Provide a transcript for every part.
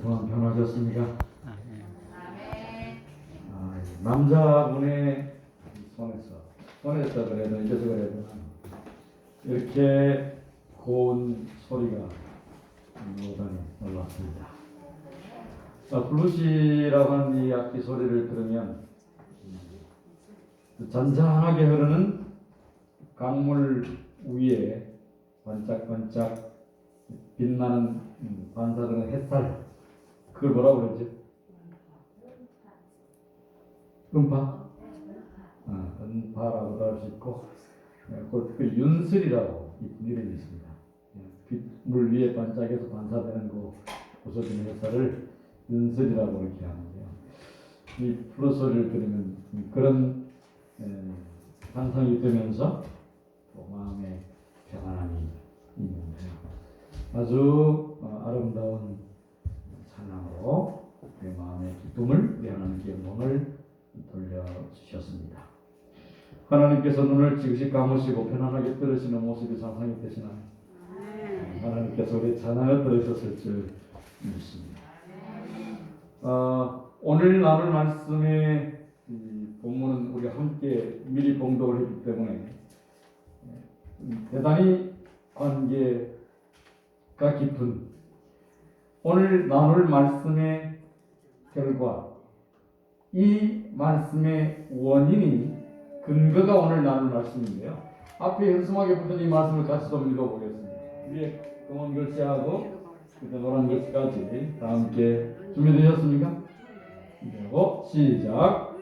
동안 변하셨습니까? 남자분의 손에서 그래도 이제서 그래도 이렇게 고운 소리가 오다니 놀랐습니다. 블루시라고 하는 이 악기 소리를 들으면 잔잔하게 흐르는 강물 위에 반짝반짝 빛나는 반사되는 햇살, 그걸 뭐라고 그러지? 음파? 은파라고도 할 수 있고, 그 윤슬이라고 이름이 있습니다. 물 위에 반짝여서 반사되는 그 부서지는 햇살을 윤슬이라고 이렇게 하는데요. 이 플루 소리를 들으면 그런 환상이 되면서 또 마음에 평안함이 있는데요. 아주 아름다운 찬양으로 내 마음의 기쁨을, 우리 하나님께 영광을 돌려주셨습니다. 하나님께서 눈을 지그시 감으시고 편안하게 들으시는 모습이 상상이 되시나요? 하나님께서 우리 찬양을 들으셨을 줄 믿습니다. 오늘 나눌 말씀의 본문은 우리가 함께 미리 봉독을 했기 때문에 대단히 관계가 깊은 오늘 나눌 말씀의 결과, 이 말씀의 원인이 근거가 오늘 나눌 말씀인데요. 앞에 현수막에 붙은 이 말씀을 같이 좀 읽어보겠습니다. 위에 검은 글씨하고 노란 글씨까지 다 함께 준비되셨습니까? 그리고 시작.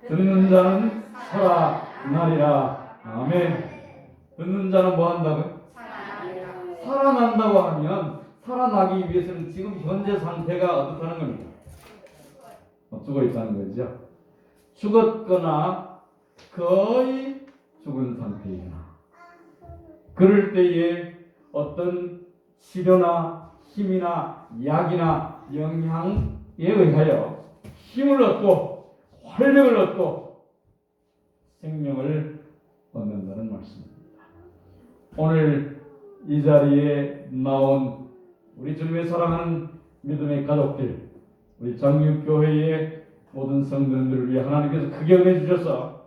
듣는 자는 살아나리라. 아멘. 듣는 자는 뭐 한다고요? 살아난다고 하면 살아나기 위해서는 지금 현재 상태가 어떻다는 겁니다. 죽어 있다는 거죠. 죽었거나 거의 죽은 상태이거나 그럴 때에 어떤 치료나 힘이나 약이나 영양에 의하여 힘을 얻고 활력을 얻고 생명을 얻는다는 말씀입니다. 오늘 이 자리에 나온 우리 주님의 사랑하는 믿음의 가족들, 우리 장육교회의 모든 성도들을 위해 하나님께서 크게 은혜 주셔서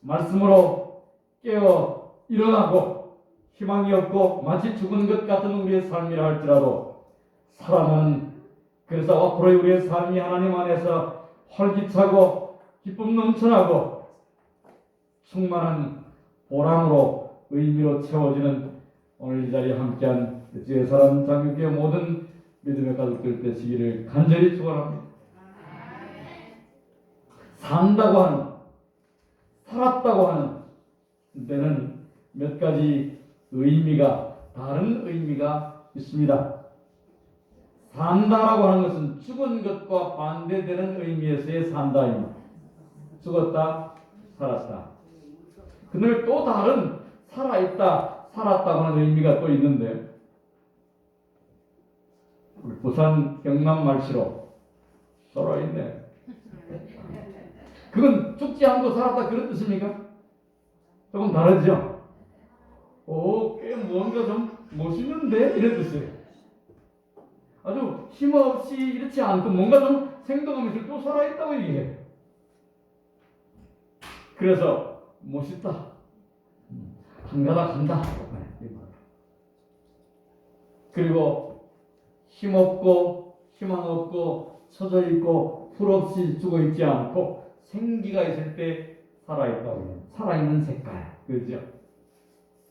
말씀으로 깨어 일어나고 희망이 없고 마치 죽은 것 같은 우리의 삶이라 할지라도 살아나는, 그래서 앞으로의 우리의 삶이 하나님 안에서 활기차고 기쁨 넘쳐나고 충만한 보람으로 의미로 채워지는 오늘 이 자리에 함께한 주의 사랑 장육교회 모든 믿음의 가족들 되시기를 간절히 축원합니다. 산다고 하는, 살았다고 하는 데는 몇 가지 의미가, 다른 의미가 있습니다. 산다라고 하는 것은 죽은 것과 반대되는 의미에서의 산다입니다. 죽었다, 살았다. 그런데 또 다른 살아있다, 살았다고 하는 의미가 또 있는데, 우리 부산 경남 말씨로 살아있네. 그건 죽지 않고 살았다 그런 뜻입니까? 조금 다르죠? 꽤 뭔가 좀 멋있는데? 이런 뜻이에요. 아주 힘없이 이렇지 않고 뭔가 좀 생동하면서 또 살아있다고 얘기해요. 그래서 멋있다. 한가닥 한다. 그리고 힘없고 희망 없고 처져 있고 풀 없이 죽어 있지 않고 생기가 있을 때 살아있다고 해요. 살아있는 색깔. 그렇죠?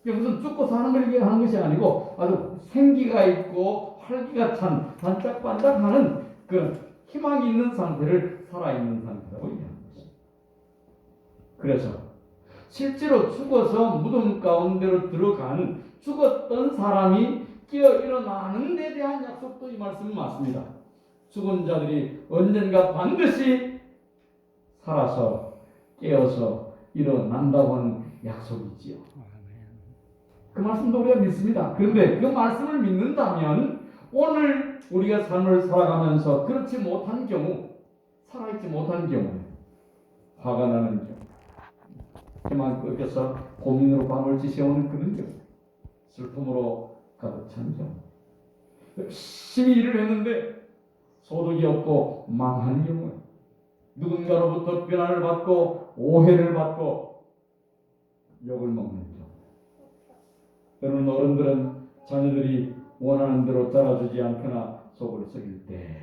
무슨 죽고 사는 걸 얘기하는 것이 아니고 아주 생기가 있고 활기가 찬 반짝반짝하는 그 희망이 있는 상태를 살아있는 상태라고 얘기하는 것입니다. 그래서 실제로 죽어서 무덤 가운데로 들어간 죽었던 사람이 깨어 일어나는 데 대한 약속도 이 말씀은 맞습니다. 죽은 자들이 언젠가 반드시 살아서 깨어서 일어난다고 하는 약속이지요. 그 말씀도 우리가 믿습니다. 그런데 그 말씀을 믿는다면 오늘 우리가 삶을 살아가면서 그렇지 못한 경우, 살아있지 못한 경우, 화가 나는 경우, 희망이 꺾여서 고민으로 밤을 지새우는 그런 경우, 슬픔으로 가득 찬 경우, 열심히 일을 했는데 소득이 없고 망한 경우, 누군가로부터 비난을 받고 오해를 받고 욕을 먹는 경우, 때로는 어른들은 자녀들이 원하는 대로 자라주지 않거나 속을 썩일 때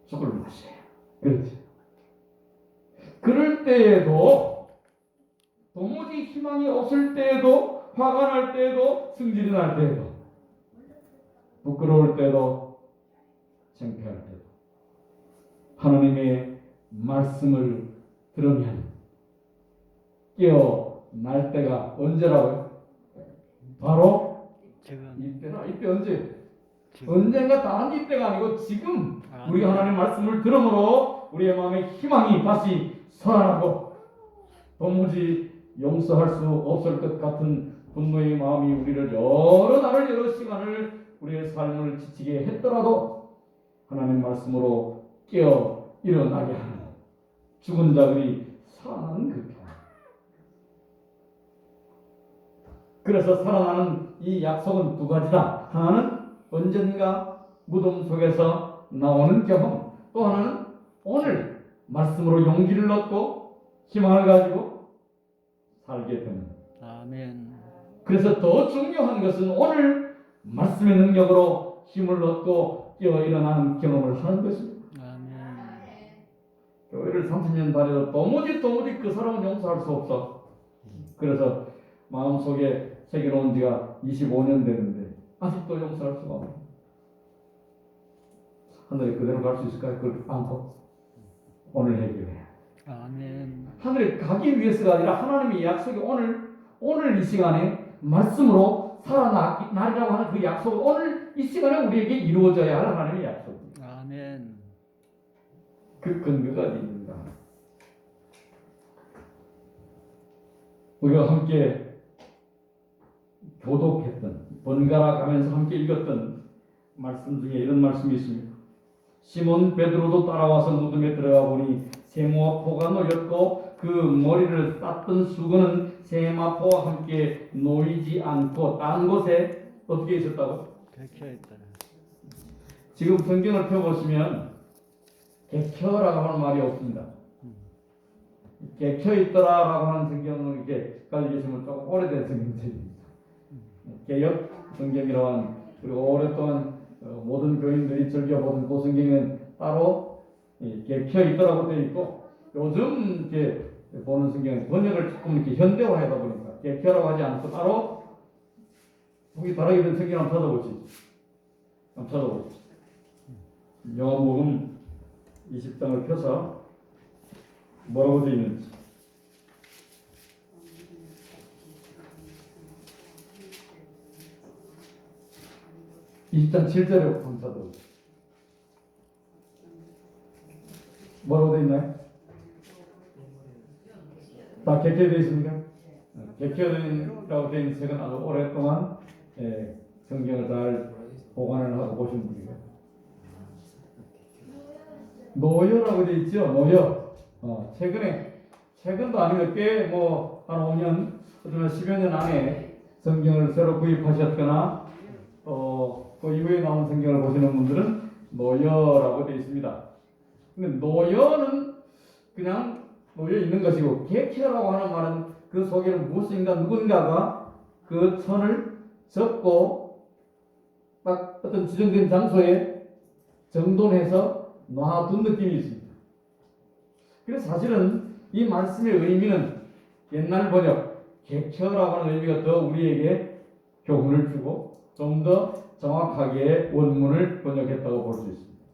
속을 마셔요. 그렇지. 그럴 때에도, 도무지 희망이 없을 때에도, 화가 날 때에도, 승질이 날 때에도, 부끄러울 때도, 창피할 때도 하나님의 말씀을 들으면 깨어날 때가 언제라고요? 바로 이때나. 이때 언제? 언젠가 다른 이때가 아니고 지금 우리가 하나님의 말씀을 들음으로 우리의 마음에 희망이 다시 살아나고, 도무지 용서할 수 없을 것 같은 분노의 마음이 우리를 여러 날을 여러 시간을 우리의 삶을 지치게 했더라도 하나님의 말씀으로 깨어 일어나게 하는, 죽은 자들이 살아나는 그 평안. 그래서 살아나는 이 약속은 두 가지다. 하나는 언젠가 무덤 속에서 나오는 경험, 또 하나는 오늘 말씀으로 용기를 얻고 희망을 가지고 살게 되는. 아멘. 그래서 더 중요한 것은 오늘 말씀의 능력으로 힘을 얻고 깨어 일어나는 경험을 하는 것입니다. 아멘. 교회를 30년 다녀도 도무지 그 사람은 용서할 수 없어. 그래서 마음속에 새겨놓은 지가 25년 되는데 아직도 용서할 수가 없네. 하늘에 그대로 갈 수 있을까요? 그걸 안고 오늘 해결해. 아멘. 하늘에 가기 위해서가 아니라 하나님의 약속이 오늘 이 시간에 말씀으로 살아나리라고 하는 그 약속은 오늘 이 시간에 우리에게 이루어져야 할 하나님의 약속입니다. 아멘. 그 근거가 있는가? 우리가 함께 교독했던, 번갈아 가면서 함께 읽었던 말씀 중에 이런 말씀이 있습니다. 시몬 베드로도 따라와서 무덤에 들어가 보니 세모와 포가 놓였고 그 머리를 쌌던 수건은 세마포와 함께 놓이지 않고 딴 곳에 어떻게 있었다고? 객혀있더라. 지금 성경을 펴보시면 객혀라고 하는 말이 없습니다. 객혀있더라라고 하는 성경을 이렇게 가지고 계시면 조금 오래된 성경책입니다. 개역 성경이라고 하는, 그리고 오랫동안 모든 교인들이 즐겨보는 그 성경은 따로 객혀있더라고 되어 있고, 요즘 이렇게 보는 성경은 번역을 조금 이렇게 현대화하다 보니까 객혀라고 하지 않고 따로 거기 다르게 된 성경 한번 찾아보시죠. 요한복음 20장을 펴서 뭐라고 되어 있는지. 이 20장 7절에 한번 찾아보시죠. 뭐라고 되어 있나요? 다 객혀되어 있습니까? 객혀라고 되어 있는 책은 아주 오랫동안 성경을 잘 보관을 하고 보신 분이에요. 노여라고 되어 있죠. 노여. 최근도 아니고 꽤 한 5년, 어쩌면 10여 년 안에 성경을 새로 구입하셨거나 그 이후에 나온 성경을 보시는 분들은 노여라고 되어 있습니다. 근데 노여는 그냥 놓여 있는 것이고, 객혀라고 하는 말은 그 속에는 무엇인가 누군가가 그 천을 접고 딱 어떤 지정된 장소에 정돈해서 놔둔 느낌이 있습니다. 그래서 사실은 이 말씀의 의미는 옛날 번역 객혀라고 하는 의미가 더 우리에게 교훈을 주고 좀 더 정확하게 원문을 번역했다고 볼 수 있습니다.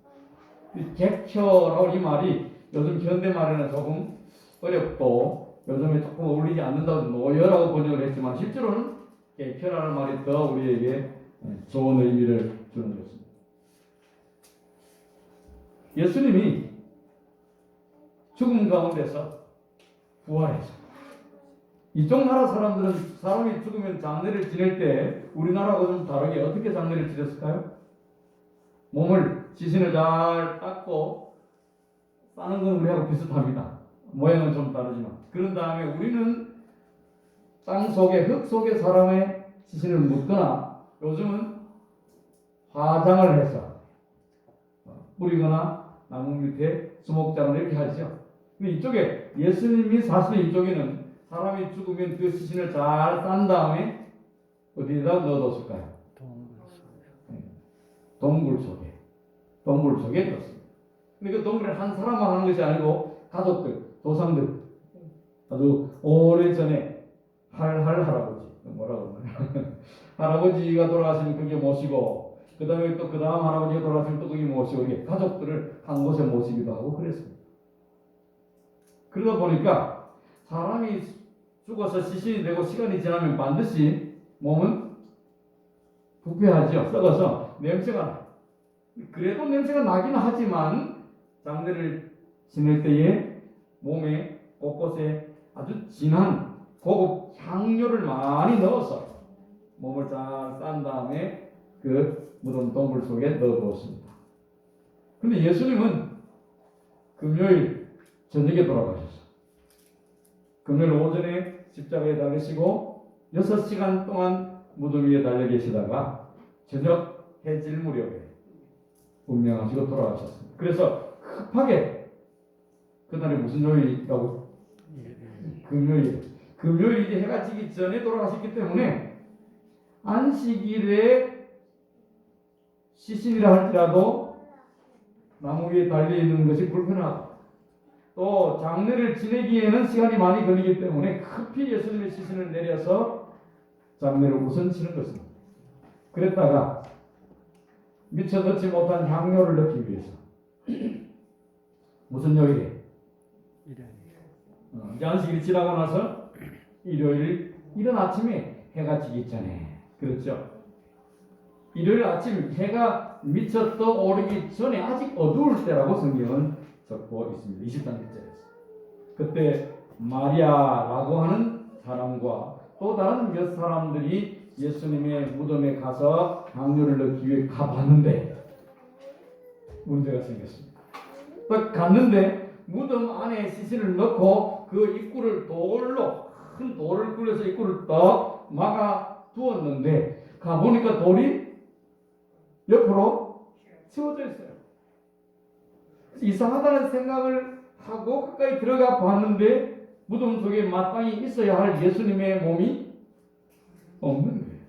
이 객혀라고 이 말이 요즘 현대 말에는 조금 어렵고 요즘에 조금 어울리지 않는다고 노여라고 번역을 했지만 실제로는 객혀라는 말이 더 우리에게 좋은 의미를 주는 것입니다. 예수님이 죽음 가운데서 부활해서 이쪽 나라 사람들은 사람이 죽으면 장례를 지낼 때 우리나라하고 좀 다르게 어떻게 장례를 지냈을까요? 몸을 지신을 잘 닦고 싸는 건 우리하고 비슷합니다. 모양은 좀 다르지만 그런 다음에 우리는 땅 속에 흙 속에 사람의 시신을 묻거나 요즘은 화장을 해서 뿌리거나 나무 밑에 수목장을 이렇게 하죠. 근데 이쪽에 예수님이 사실 이쪽에는 사람이 죽으면 그 시신을 잘 싼 다음에 어디에다 넣어뒀을까요? 동굴 속에 넣었습니다. 근데 그 동굴을 한 사람만 하는 것이 아니고 가족들, 조상들 아주 오래전에 할아버지 뭐라고 그러나 할아버지가 돌아가시면 거기에 모시고 그 다음에 또 그 다음 할아버지가 돌아가시면 또 거기 모시고 이렇게 가족들을 한 곳에 모시기도 하고 그랬습니다. 그러다 보니까 사람이 죽어서 시신이 되고 시간이 지나면 반드시 몸은 부패하죠. 썩어서 냄새가 나요. 그래도 냄새가 나긴 하지만 장례를 지낼 때에 몸에 곳곳에 아주 진한 고급 향료를 많이 넣어서 몸을 잘 싼 다음에 그 무덤 동굴 속에 넣어두었습니다. 근데 예수님은 금요일 저녁에 돌아가셨어요. 금요일 오전에 십자가에 달리시고 6시간 동안 무덤 위에 달려 계시다가 저녁 해질 무렵에 운명하시고 돌아가셨습니다. 그래서 급하게 그날이 무슨 요일이라고? 금요일 이제 해가 지기 전에 돌아가셨기 때문에 안식일에 시신이라 할지라도 나무 위에 달려 있는 것이 불편하고 또 장례를 지내기에는 시간이 많이 걸리기 때문에 급히 예수님의 시신을 내려서 장례를 우선 치는 것입니다. 그랬다가 미처 넣지 못한 향료를 넣기 위해서 무슨 요일에? 이제 안식일이 지나고 나서 일요일 이른 아침에 해가 지기 전에 그렇죠. 일요일 아침 해가 미처 떠오르기 전에 아직 어두울 때라고 성경은 적고 있습니다. 23절에서 그때 마리아라고 하는 사람과 또 다른 몇 사람들이 예수님의 무덤에 가서 향료를 넣기 위해 가봤는데 문제가 생겼습니다. 딱 갔는데 무덤 안에 시신을 넣고 그 입구를 큰 돌을 굴려서 입구를 딱 막아 두었는데 가보니까 돌이 옆으로 치워져 있어요. 이상하다는 생각을 하고 가까이 들어가 봤는데 무덤 속에 마땅히 있어야 할 예수님의 몸이 없는 거예요.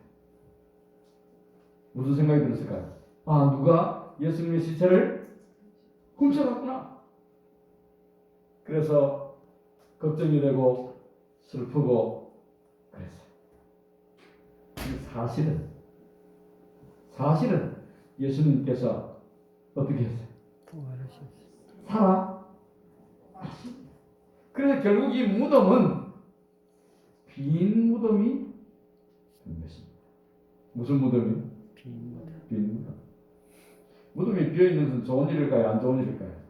무슨 생각이 들었을까요? 아, 누가 예수님의 시체를 훔쳐갔구나. 그래서 걱정이 되고 슬프고 그랬어요. 사실은 예수님께서 어떻게 했어요? 살아. 그래서 결국 이 무덤은 빈 무덤이 된 것입니다. 무슨 무덤이? 빈 무덤. 무덤이 비어있는 것은 좋은 일일까요? 안 좋은 일일까요?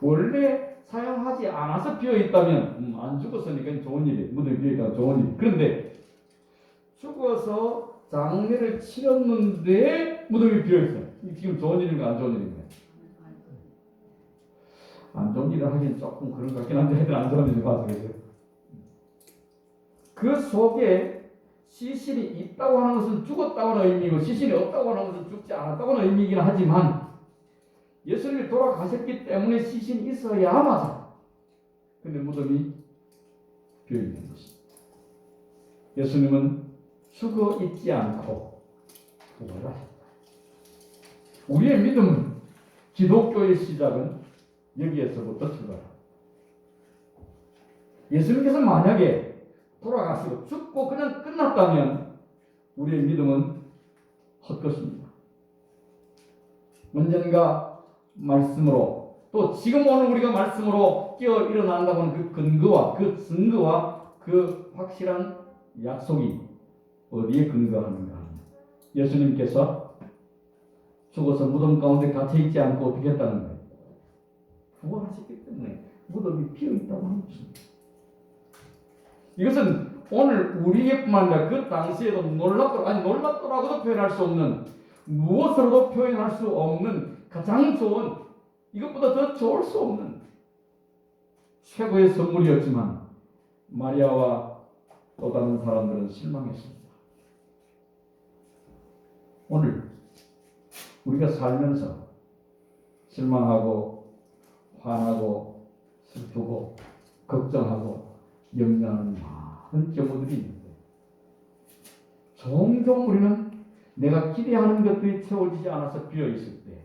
원래 사용하지 않아서 비어있다면 안 죽었으니까 좋은 일이 무덤이 비어있다면 좋은 일. 그런데 죽어서 장례를 치렀는데 무덤이 비어있어요. 지금 좋은 일인가 안 좋은 일인가? 안 좋은 일을 하긴 조금 그런 것 같긴 한데 안 좋은 일을 봐서 그래요. 그 속에 시신이 있다고 하는 것은 죽었다고 하는 의미고 시신이 없다고 하는 것은 죽지 않았다고 하는 의미이긴 하지만 예수님이 돌아가셨기 때문에 시신이 있어야 맞아. 근데 무덤이 비어있는 것입니다. 예수님은 죽어 있지 않고 부활하셨다. 우리의 믿음은 기독교의 시작은 여기에서부터 출발합니다. 예수님께서 만약에 돌아가시고 죽고 그냥 끝났다면 우리의 믿음은 헛것입니다. 언젠가 말씀으로 또 지금 오늘 우리가 말씀으로 깨어 일어난다고 하는 그 근거와 그 증거와 그 확실한 약속이 어디에 근거하는가? 예수님께서 죽어서 무덤 가운데 갇혀있지 않고 어떻게 했다는 거예요? 부활하셨기 때문에 무덤이 비어있다고 하는 것입니다. 이것은 오늘 우리뿐만 아니라 그 당시에도 놀랍더라고도 표현할 수 없는 무엇으로도 표현할 수 없는 가장 좋은 이것보다 더 좋을 수 없는 최고의 선물이었지만 마리아와 또 다른 사람들은 실망했습니다. 오늘 우리가 살면서 실망하고 화나고 슬프고 걱정하고 염려하는 많은 경우들이 있는데 종종 우리는 내가 기대하는 것들이 채워지지 않아서 비어있을 때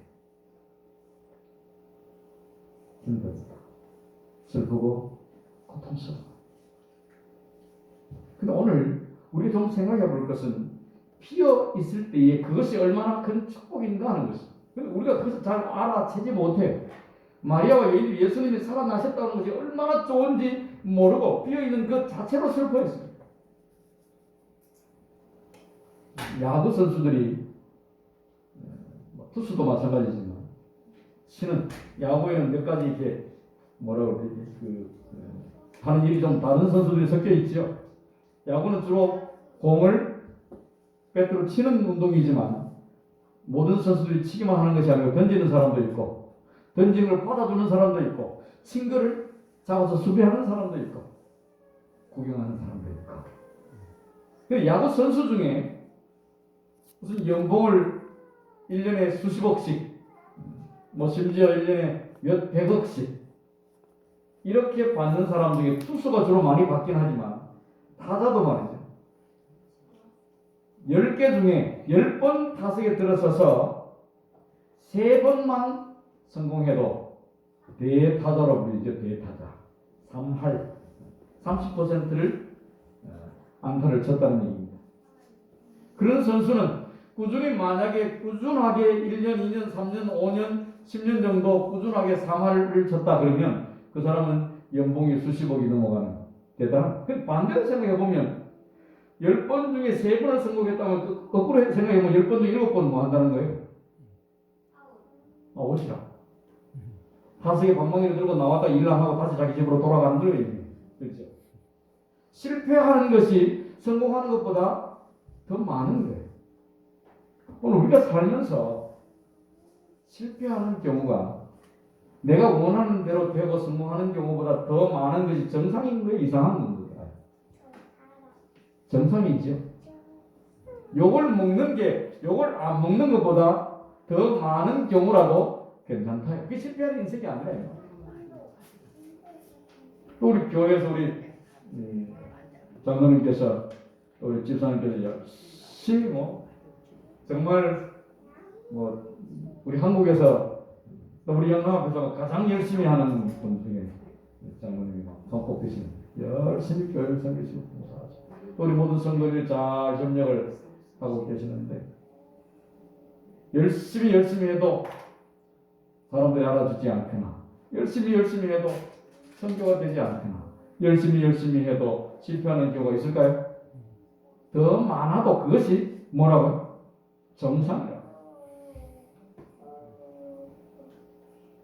힘들다, 슬프고 고통스러워. 근데 오늘 우리가 좀 생각해 볼 것은 비어 있을 때에 그것이 얼마나 큰 축복인가 하는 것입니다. 우리가 그것을 잘 알아채지 못해요. 마리아와 예수님이 살아나셨다는 것이 얼마나 좋은지 모르고 비어 있는 것 자체로 슬퍼했습니다. 야구 선수들이 투수도 마찬가지지만 치는 야구에는 몇 가지 이렇게 뭐라고 그러지 하는 일이 좀 다른 선수들이 섞여 있죠. 야구는 주로 공을 배트로 치는 운동이지만 모든 선수들이 치기만 하는 것이 아니고 던지는 사람도 있고 던진 걸 받아주는 사람도 있고 친 거를 잡아서 수비하는 사람도 있고 구경하는 사람도 있고. 그 야구 선수 중에 무슨 연봉을 1년에 수십억씩 뭐 심지어 1년에 몇 백억씩 이렇게 받는 사람 중에 투수가 주로 많이 받긴 하지만 타자도 말이죠. 10개 중에 10번 타석에 들어서서 3번만 성공해도 대타자로 불리죠. 대타자. 3할 30%를 안타를 쳤다는 얘기입니다. 그런 선수는 만약에 꾸준하게 1년, 2년, 3년, 5년, 10년 정도 꾸준하게 3할을 쳤다 그러면 그 사람은 연봉이 수십억이 넘어가는 대단한. 반대로 생각해보면 10번 중에 3번을 성공했다면 거꾸로 생각해보면 10번 중에 7번 뭐 한다는 거예요? 옷이라. 타석에 방망이를 들고 나왔다 일 안 하고 다시 자기 집으로 돌아가는 거예요. 그렇죠? 실패하는 것이 성공하는 것보다 더 많은 거예요. 오늘 우리가 살면서 실패하는 경우가 내가 원하는 대로 되고 성공하는 경우보다 더 많은 것이 정상인 거예요? 이상한 겁니다. 정상이죠. 요걸 먹는 게 요걸 안 먹는 것보다 더 많은 경우라도 괜찮다. 그게 실패하는 인생이 아니라요. 또 우리 교회에서 우리 장로님께서 우리 집사님께서 열심히 정말 우리 한국에서 또 우리 영남 앞에서 가장 열심히 하는 분 중에 장로님이 손꼽히시는 열심히 교회를 섬기시고 봉사하시고 또 우리 모든 성도들이 잘 협력을 하고 계시는데 열심히 해도 사람들이 알아주지 않거나 열심히 해도 선교가 되지 않거나 열심히 해도 실패하는 경우가 있을까요? 더 많아도 그것이 뭐라고요? 정상이라고.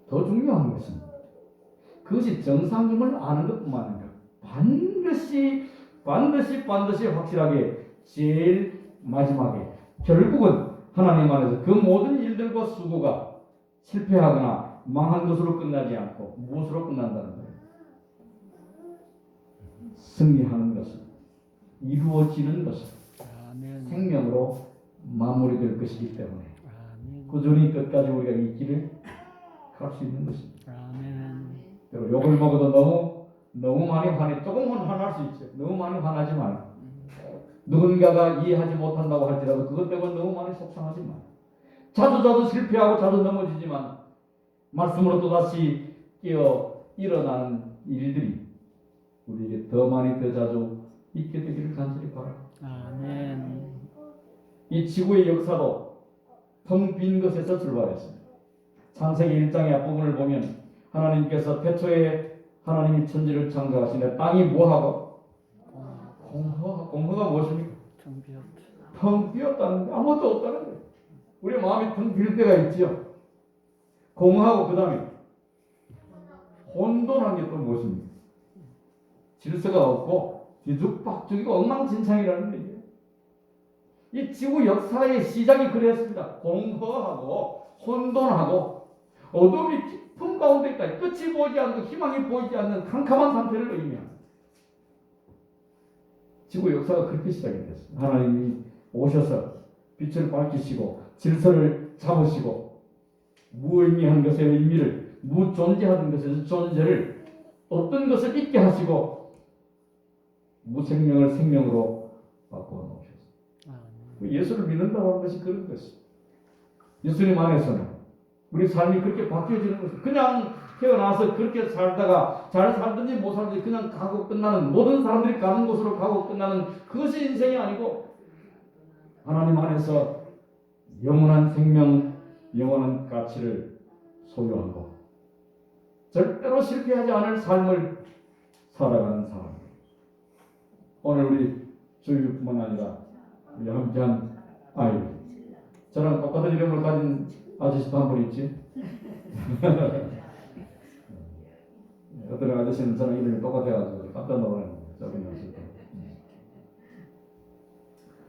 더 중요한 것은 그것이 정상임을 아는 것뿐만 아니라 반드시 확실하게 제일 마지막에 결국은 하나님 안에서 그 모든 일들과 수고가 실패하거나 망한 것으로 끝나지 않고 무엇으로 끝난다는 거예요? 승리하는 것은 이루어지는 것은 생명으로 마무리될 것이기 때문에 꾸준히 끝까지 우리가 이 길을 갈 수 있는 것입니다. 그리고 욕을 먹어도 너무 많이 조금은 화날 수 있죠. 너무 많이 화나지 마요. 누군가가 이해하지 못한다고 할지라도 그것 때문에 너무 많이 속상하지 마요. 자주 실패하고 자주 넘어지지만 말씀으로 또다시 일어나는 일들이 우리에게 더 많이 더 자주 있게 되기를 간절히 바랍니다. 아멘. 이 지구의 역사도 텅 빈 것에서 출발했습니다. 창세기 1장의 앞부분을 보면 하나님께서 태초에 하나님이 천지를 창조하시는데 땅이 뭐하고? 공허가 무엇입니까? 텅 비었다는 게 아무것도 없다는 거예요. 우리 마음이 텅 빌 때가 있지요. 공허하고 그 다음에 혼돈한 게 또 무엇입니까? 질서가 없고 뒤죽박죽이고 엉망진창이라는 얘기예요. 이 지구 역사의 시작이 그랬습니다. 공허하고 혼돈하고 어둠이 깊은 어둠 가운데까지 끝이 보이지 않고 희망이 보이지 않는 캄캄한 상태를 의미합니다. 지구 역사가 그렇게 시작이 됐어요. 하나님이 오셔서 빛을 밝히시고 질서를 잡으시고 무의미한 것의 의미를, 무존재하던 것의 존재를, 어떤 것을 있게 하시고 무생명을 생명으로 바꾸어 놓으셨어요. 예수를 믿는다고 하는 것이 그런 것이에요. 예수님 안에서는 우리 삶이 그렇게 바뀌어지는 것이에요. 그냥 태어나서 그렇게 살다가 잘 살든지 못 살든지 그냥 가고 끝나는, 모든 사람들이 가는 곳으로 가고 끝나는 그것이 인생이 아니고 하나님 안에서 영원한 생명, 영원한 가치를 소유하고 절대로 실패하지 않을 삶을 살아가는 사람. 오늘 우리 주일뿐만 아니라 우리 함께한 아이들, 저랑 똑같은 이름을 가진 아저씨도 한 분 있지? 어떤 아저씨는 저랑 이름이 똑같아가지고 깜짝 놀라는 저기 났을 때.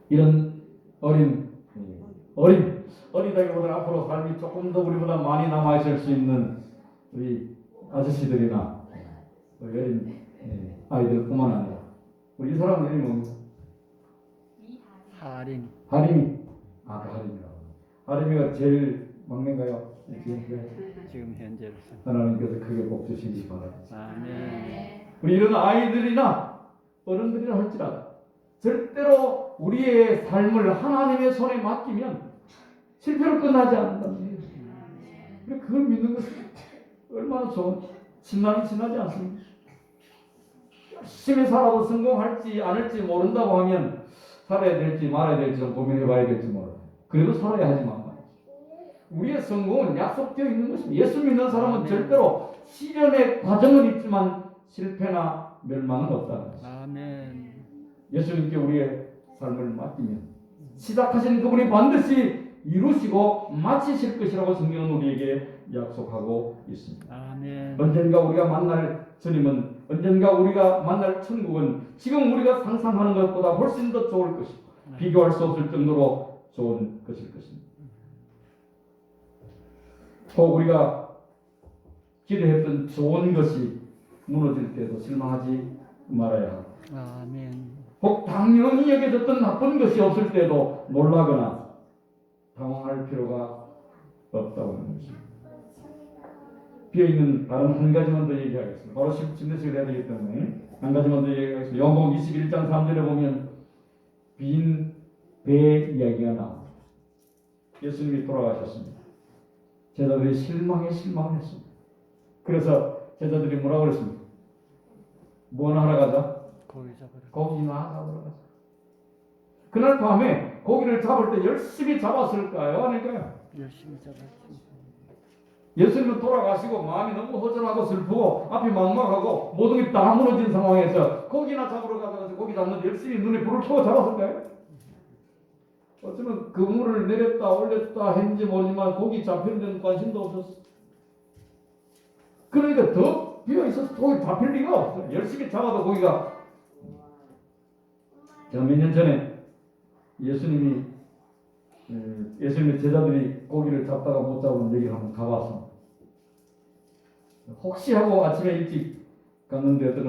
이런 어리다기보다는 앞으로 삶이 조금 더 우리보다 많이 남아있을 수 있는 우리 아저씨들이나 어린 아이들뿐만 아니라 우리 이 사람 이름이 뭡니까? 하림. 하림이. 아, 그 하림이라고. 하림이가 제일 막내인가요? 지금 현재로서. 하나님께서 크게 복 주시기 바랍니다. 아멘. 우리 이런 아이들이나 어른들이나 할지라도 절대로 우리의 삶을 하나님의 손에 맡기면 실패로 끝나지 않는다는 거예요. 그걸 믿는 것은 얼마나 좋은, 신나지 않습니까? 열심히 살아도 성공할지 않을지 모른다고 하면 살아야 될지 말아야 될지 고민해 봐야 될지 몰라요. 그래도 살아야 하지만 우리의 성공은 약속되어 있는 것입니다. 예수 믿는 사람은 절대로 시련의 과정은 있지만 실패나 멸망은 없다는 것입니다. 아멘. 예수님께 우리의 삶을 맡기면 시작하신 그분이 반드시 이루시고 마치실 것이라고 성경은 우리에게 약속하고 있습니다. 아멘. 언젠가 우리가 만날 주님은, 언젠가 우리가 만날 천국은 지금 우리가 상상하는 것보다 훨씬 더 좋을 것이고 비교할 수 없을 정도로 좋은 것일 것입니다. 또 우리가 기대했던 좋은 것이 무너질 때도 실망하지 말아야 하고, 아멘. 혹 당연히 여겨졌던 나쁜 것이 없을 때도 놀라거나 당황할 필요가 없다고 하는 것입니다. 비어있는 다른 한 가지만 더 얘기하겠습니다. 바로 침례식을 해야 되기 때문에 한 가지만 더 얘기하겠습니다. 요한복음 21장 3절에 보면 빈 배 이야기가 나옵니다. 예수님이 돌아가셨습니다. 제자들이 실망했습니다. 그래서 제자들이 뭐라고 그랬습니까? 뭐 하러 가자? 고기나 잡으러 가자. 그날 밤에 고기를 잡을 때 열심히 잡았을까요? 아닐까요? 열심히 잡았지. 예수님은 돌아가시고 마음이 너무 허전하고 슬프고 앞이 막막하고 모든 게 다 무너진 상황에서 고기나 잡으러 가서 고기 잡는데 열심히 눈에 불을 켜고 잡았을까요? 어쩌면 그물을 내렸다 올렸다 했는지 모르지만 고기 잡히는 데는 관심도 없었어. 그러니까 더 비어있어서 고기 잡힐 리가 없어요. 열심히 잡아도 고기가. 제가 몇 년 전에 예수님의 제자들이 고기를 잡다가 못 잡은 여기 한번 가봤습니다. 혹시 하고 아침에 일찍 갔는데 어떤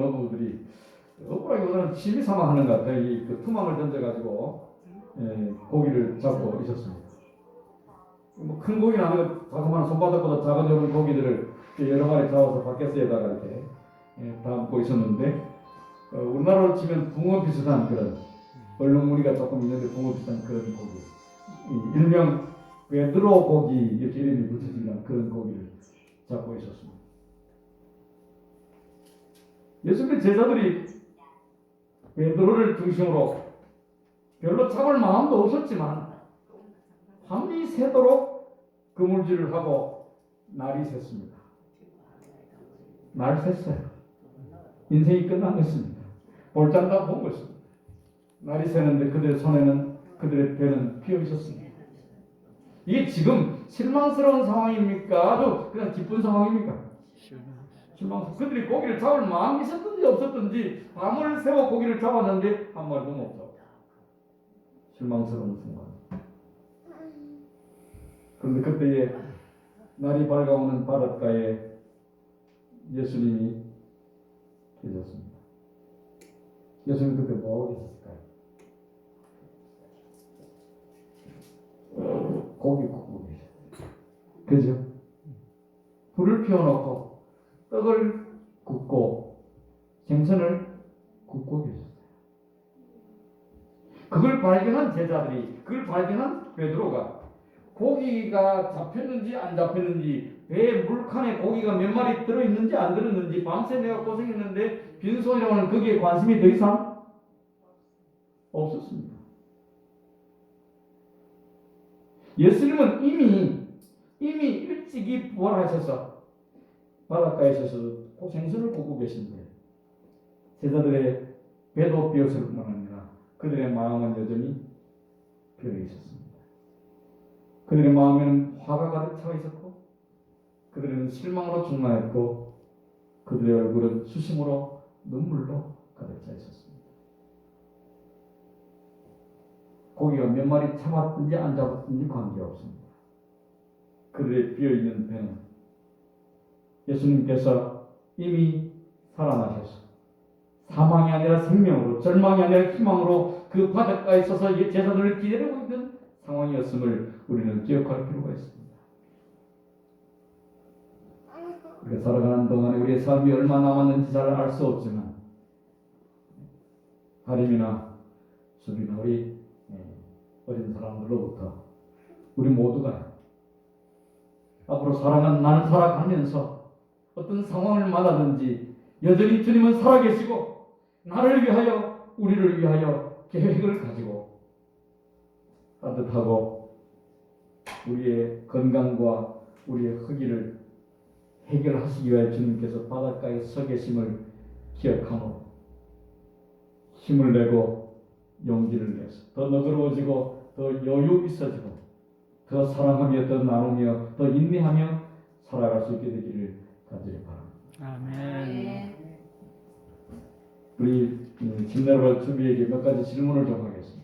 어부라기보다는 취미 삼아 하는 것 같아요. 그 투망을 던져가지고 고기를 잡고 있었습니다. 뭐 큰 고기는 아니고 자그마한 손바닥보다 작은 요런 고기들을 여러 마리 잡아서 바켓에다가 이렇게 담고 있었는데 우리나라로 치면 붕어 비슷한 그런 얼룩무늬가 조금 있는데 붕어 비슷한 그런 고기, 일명 베드로 고기 이렇게 이름이 붙여진 그런 고기를 잡고 있었습니다. 예수님 제자들이 베드로를 중심으로 별로 잡을 마음도 없었지만 밤이 새도록 그물질을 하고 날이 샜습니다. 날 샜어요. 인생이 끝난 것입니다. 볼장 다 본 것입니다. 날이 새는데 그들의 손에는, 그들의 배는 피어 있었습니다. 이게 지금 실망스러운 상황입니까? 아주 그냥 기쁜 상황입니까? 실망스러워. 그들이 고기를 잡을 마음이 있었든지 없었든지 밤을 새워 고기를 잡았는데 한 마리도 못 잡았어요. 실망스러운 순간. 그런데 그때에 날이 밝아오는 바닷가에 예수님이 계셨습니다. 예수님 그때 뭐 하고 계셨을까요? 고기 굽고 계셨어요. 그죠? 불을 피워놓고 떡을 굽고 생선을 굽고 계셨어요. 그걸 발견한 제자들이, 그걸 발견한 베드로가 고기가 잡혔는지 안 잡혔는지, 배 물칸에 고기가 몇 마리 들어있는지 안 들었는지, 밤새 내가 고생했는데 빈손이라고 하는 거기에 관심이 더 이상 없었습니다. 예수님은 이미 일찍이 부활하셔서 바닷가에 서서 생선을 굽고 계신데 제자들의 배도 비었을 뿐만 아니라 그들의 마음은 여전히 비어 있었습니다. 그들의 마음에는 화가 가득 차 있었고 그들은 실망으로 충만했고 그들의 얼굴은 수심으로 눈물로 가득 차 있었습니다. 고기가 몇 마리 잡았든지 안 잡았든지 관계없습니다. 그들의 비어있는 배는 예수님께서 이미 살아나셔서 사망이 아니라 생명으로, 절망이 아니라 희망으로 그 바닷가에 서서 제자들을 기다리고 있는 상황이었음을 우리는 기억할 필요가 있습니다. 우리가 살아가는 동안에 우리의 삶이 얼마 남았는지 잘 알 수 없지만 하림이나 수빈아 우리 어린 사람들로부터 우리 모두가 앞으로 나는 살아가면서 어떤 상황을 만나든지 여전히 주님은 살아계시고 나를 위하여 우리를 위하여 계획을 가지고 따뜻하고 우리의 건강과 우리의 허기를 해결하시기 위해 주님께서 바닷가에 서 계심을 기억하고 힘을 내고 용기를 내서 더 너그러워지고 더 여유 있어지고 더 사랑하며 더 나누며 더 인내하며 살아갈 수 있게 되기를 간절히 바랍니다. 아멘. 우리 김나라 주비에게 몇 가지 질문을 좀 하겠습니다.